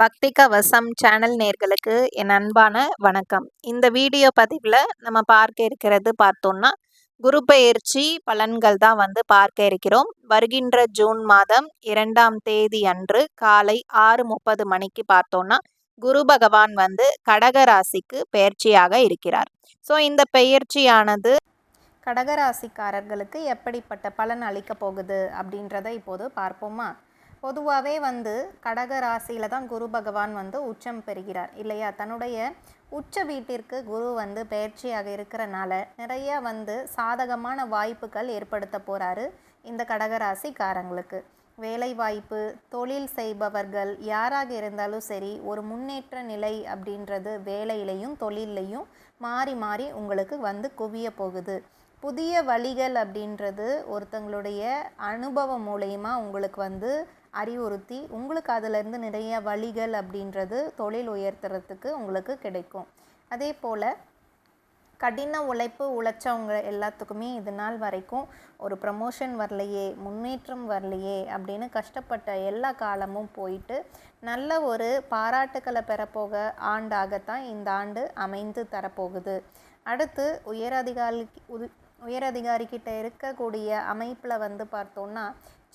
பக்தி கவசம் சேனல் நேர்களுக்கு என் அன்பான வணக்கம். இந்த வீடியோ பதிவில் நம்ம பார்க்க இருக்கிறது பார்த்தோம்னா குரு பெயர்ச்சி பலன்கள் தான் பார்க்க இருக்கிறோம். வருகின்ற ஜூன் மாதம் 2ஆம் தேதி அன்று காலை 6:30 மணிக்கு பார்த்தோம்னா குரு பகவான் கடக ராசிக்கு பெயர்ச்சியாக இருக்கிறார். ஸோ இந்த பெயர்ச்சியானது கடகராசிக்காரர்களுக்கு எப்படிப்பட்ட பலன் அளிக்க போகுது அப்படின்றத இப்போது பார்ப்போமா. பொதுவாகவே கடக ராசியில் தான் குரு பகவான் உச்சம் பெறுகிறார் இல்லையா. தன்னுடைய உச்ச வீட்டிற்கு குரு பெயர்ச்சியாக இருக்கிறனால நிறைய சாதகமான வாய்ப்புகள் ஏற்படுத்த போகிறாரு இந்த கடகராசிக்காரங்களுக்கு. வேலை வாய்ப்பு, தொழில் செய்பவர்கள் யாராக இருந்தாலும் சரி, ஒரு முன்னேற்ற நிலை அப்படின்றது வேலையிலையும் தொழிலையும் மாறி மாறி உங்களுக்கு குவிய போகுது. புதிய வழிகள் அப்படின்றது ஒருத்தங்களுடைய அனுபவம் மூலயமா உங்களுக்கு அறிவுறுத்தி உங்களுக்கு அதிலேருந்து நிறைய வழிகள் அப்படின்றது தொழில் உயர்த்துறதுக்கு உங்களுக்கு கிடைக்கும். அதே போல் கடின உழைப்பு உழைச்சவங்க எல்லாத்துக்குமே இது நாள் வரைக்கும் ஒரு ப்ரமோஷன் வரலையே, முன்னேற்றம் வரலையே அப்படின்னு கஷ்டப்பட்ட எல்லா காலமும் போயிட்டு நல்ல ஒரு பாராட்டுக்களை பெறப்போக ஆண்டாகத்தான் இந்த ஆண்டு அமைந்து தரப்போகுது. அடுத்து உயரதிகாரிக்கிட்ட இருக்கக்கூடிய அமைப்பில் பார்த்தோன்னா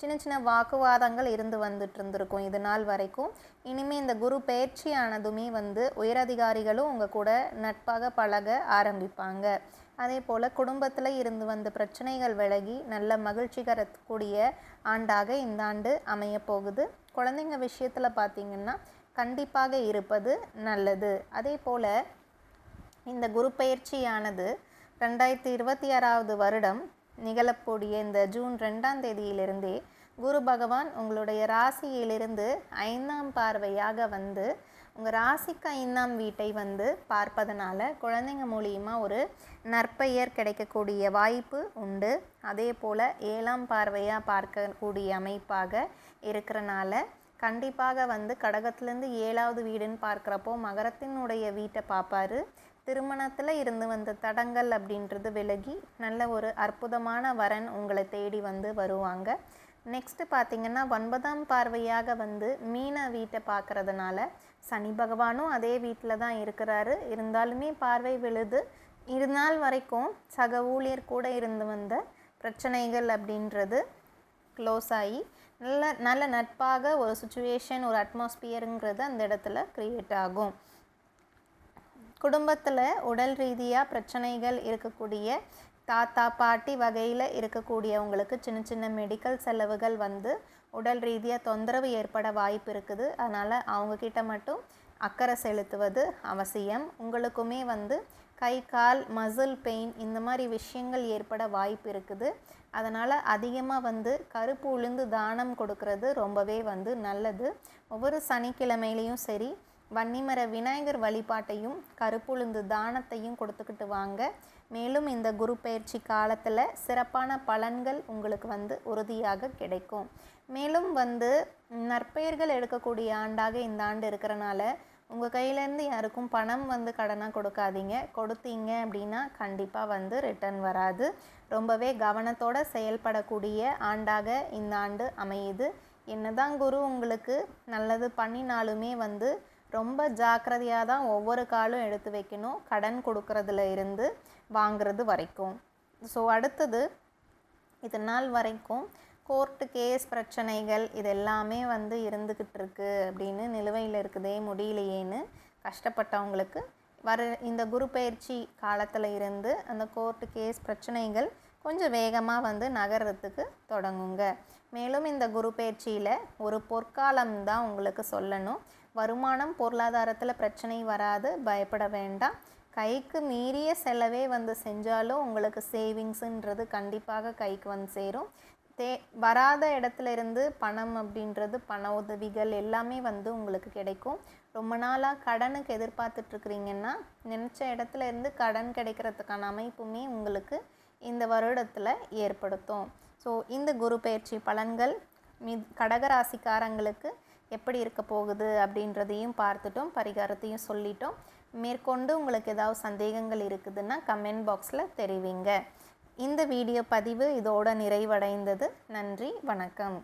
சின்ன சின்ன வாக்குவாதங்கள் இருந்து இருந்திருக்கும் இது நாள் வரைக்கும். இனிமேல் இந்த குரு பயிற்சியானதுமே உயரதிகாரிகளும் உங்கள் கூட நட்பாக பழக ஆரம்பிப்பாங்க. அதே போல் குடும்பத்தில் இருந்து பிரச்சனைகள் விலகி நல்ல மகிழ்ச்சி தரக்கூடிய ஆண்டாக இந்த ஆண்டு அமைய போகுது. குழந்தைங்க விஷயத்தில் பார்த்திங்கன்னா கண்டிப்பாக இருப்பது நல்லது. அதே போல் இந்த குரு பயிற்சியானது 2026 வருடம் நிகழக்கூடிய இந்த ஜூன் 2ஆம் தேதியிலிருந்தே குரு பகவான் உங்களுடைய ராசியிலிருந்து 5ஆம் பார்வையாக உங்கள் ராசிக்கு 5ஆம் வீட்டை பார்ப்பதனால குழந்தைங்க மூலியமாக ஒரு நற்பெயர் கிடைக்கக்கூடிய வாய்ப்பு உண்டு. அதே போல் 7ஆம் பார்வையாக பார்க்கக்கூடிய அமைப்பாக இருக்கிறனால கண்டிப்பாக கடகத்திலேருந்து 7ஆவது வீடுன்னு பார்க்குறப்போ மகரத்தினுடைய வீட்டை பார்ப்பாரு. திருமணத்தில் இருந்து தடங்கள் அப்படின்றது விலகி நல்ல ஒரு அற்புதமான வரன் உங்களை தேடி வருவாங்க. நெக்ஸ்ட்டு பார்த்திங்கன்னா 9ஆம் பார்வையாக மீன வீட்டை பார்க்குறதுனால சனி பகவானும் அதே வீட்டில் தான் இருக்கிறாரு. இருந்தாலுமே பார்வை விழுது. இருந்தால் வரைக்கும் சக ஊழியர் கூட இருந்து பிரச்சனைகள் அப்படின்றது க்ளோஸ் ஆகி நல்ல நட்பாக ஒரு சுச்சுவேஷன், ஒரு அட்மாஸ்பியருங்கிறது அந்த இடத்துல க்ரியேட் ஆகும். குடும்பத்தில் உடல் ரீதியாக பிரச்சனைகள் இருக்கக்கூடிய தாத்தா பாட்டி வகையில் இருக்கக்கூடியவங்களுக்கு சின்ன சின்ன மெடிக்கல் செலவுகள் உடல் ரீதியாக தொந்தரவு ஏற்பட வாய்ப்பு இருக்குது. அதனால் அவங்கக்கிட்ட மட்டும் அக்கறை செலுத்துவது அவசியம். உங்களுக்குமே கை கால் மசில் பெயின் இந்த மாதிரி விஷயங்கள் ஏற்பட வாய்ப்பு இருக்குது. அதனால் அதிகமாக கருப்பு உளுந்து தானம் கொடுக்கறது ரொம்பவே நல்லது. ஒவ்வொரு சனிக்கிழமையிலையும் சரி வன்னிமர விநாயகர் வழிபாட்டையும் கருப்புளுந்து தானத்தையும் கொடுத்துக்கிட்டு வாங்க. மேலும் இந்த குரு பயிற்சி காலத்தில் சிறப்பான பலன்கள் உங்களுக்கு உறுதியாக கிடைக்கும். மேலும் நற்பெயர்கள் எடுக்கக்கூடிய ஆண்டாக இந்த ஆண்டு இருக்கிறனால உங்கள் கையிலேருந்து யாருக்கும் பணம் கடனாக கொடுக்காதீங்க. கொடுத்தீங்க அப்படின்னா கண்டிப்பாக ரிட்டர்ன் வராது. ரொம்பவே கவனத்தோடு செயல்படக்கூடிய ஆண்டாக இந்த ஆண்டு அமையுது. என்னதான் குரு உங்களுக்கு நல்லது பண்ணினாலுமே ரொம்ப ஜாக்கிரதையாக தான் ஒவ்வொரு காலும் எடுத்து வைக்கணும், கடன் கொடுக்கறதுல இருந்து வாங்கிறது வரைக்கும். ஸோ அடுத்தது இது நாள் வரைக்கும் கோர்ட்டு கேஸ் பிரச்சனைகள் இது எல்லாமே இருந்துக்கிட்டு இருக்கு அப்படின்னு நிலுவையில் இருக்குதே முடியலையேன்னு கஷ்டப்பட்டவங்களுக்கு இந்த குரு பயிற்சி காலத்தில் இருந்து அந்த கோர்ட்டு கேஸ் பிரச்சனைகள் கொஞ்சம் வேகமாக நகர்றதுக்கு தொடங்குங்க. மேலும் இந்த குரு பயிற்சியில் ஒரு பொற்காலம் தான் உங்களுக்கு சொல்லணும். வருமானம் பொருளாதாரத்தில் பிரச்சனை வராது, பயப்பட வேண்டாம். கைக்கு மீறிய செலவே செஞ்சாலும் உங்களுக்கு சேவிங்ஸுன்றது கண்டிப்பாக கைக்கு சேரும். வராத இடத்துல இருந்து பணம் அப்படின்றது பண உதவிகள் எல்லாமே உங்களுக்கு கிடைக்கும். ரொம்ப நாளாக கடனுக்கு எதிர்பார்த்துட்ருக்குறீங்கன்னா நினச்ச இடத்துல இருந்து கடன் கிடைக்கிறதுக்கான அமைப்புமே உங்களுக்கு இந்த வருடத்தில் ஏற்படுத்தும். ஸோ இந்த குரு பயிற்சி பலன்கள் கடகராசிக்காரங்களுக்கு எப்படி இருக்க போகுது அப்படின்றதையும் பார்த்துட்டோம், பரிகாரத்தையும் சொல்லிட்டோம். மேற்கொண்டு உங்களுக்கு ஏதாவது சந்தேகங்கள் இருக்குதுன்னா கமெண்ட் பாக்ஸில் தெரிவிங்க. இந்த வீடியோ பதிவு இதோட நிறைவடைந்தது. நன்றி, வணக்கம்.